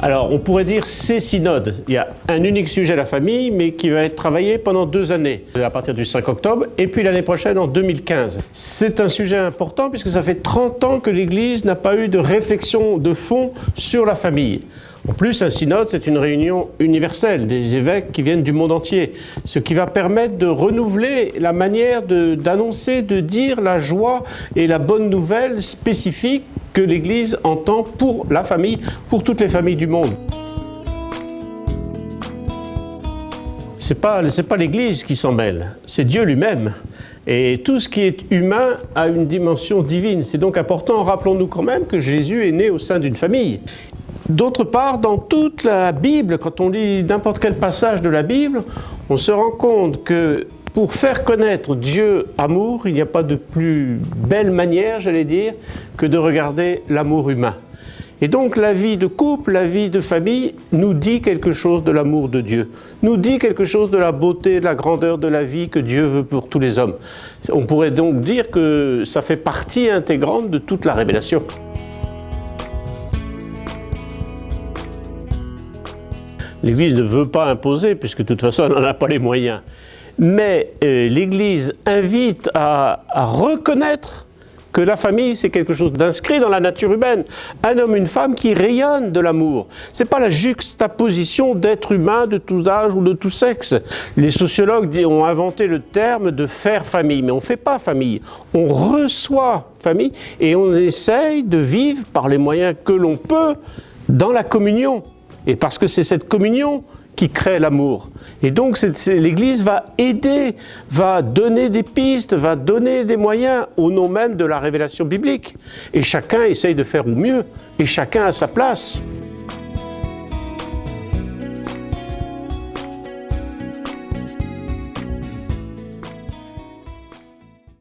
Alors, on pourrait dire ces synodes. Il y a un unique sujet, la famille, mais qui va être travaillé pendant 2 années, à partir du 5 octobre, et puis l'année prochaine, en 2015. C'est un sujet important puisque ça fait 30 ans que l'Église n'a pas eu de réflexion de fond sur la famille. En plus, un synode, c'est une réunion universelle des évêques qui viennent du monde entier, ce qui va permettre de renouveler la manière d'annoncer, de dire la joie et la bonne nouvelle spécifique que l'Église entend pour la famille, pour toutes les familles du monde. C'est pas l'Église qui s'en mêle, c'est Dieu lui-même. Et tout ce qui est humain a une dimension divine. C'est donc important, rappelons-nous quand même que Jésus est né au sein d'une famille. D'autre part, dans toute la Bible, quand on lit n'importe quel passage de la Bible, on se rend compte que pour faire connaître Dieu amour, il n'y a pas de plus belle manière, j'allais dire, que de regarder l'amour humain. Et donc la vie de couple, la vie de famille nous dit quelque chose de l'amour de Dieu, nous dit quelque chose de la beauté, de la grandeur de la vie que Dieu veut pour tous les hommes. On pourrait donc dire que ça fait partie intégrante de toute la révélation. L'Église ne veut pas imposer, puisque de toute façon elle n'en a pas les moyens. Mais l'Église invite à reconnaître que la famille, c'est quelque chose d'inscrit dans la nature humaine. Un homme, une femme qui rayonnent de l'amour. Ce n'est pas la juxtaposition d'êtres humains de tout âge ou de tout sexe. Les sociologues ont inventé le terme de faire famille, mais on ne fait pas famille. On reçoit famille et on essaye de vivre par les moyens que l'on peut dans la communion. Et parce que c'est cette communion qui crée l'amour. Et donc l'Église va aider, va donner des pistes, va donner des moyens au nom même de la révélation biblique. Et chacun essaye de faire au mieux, et chacun à sa place.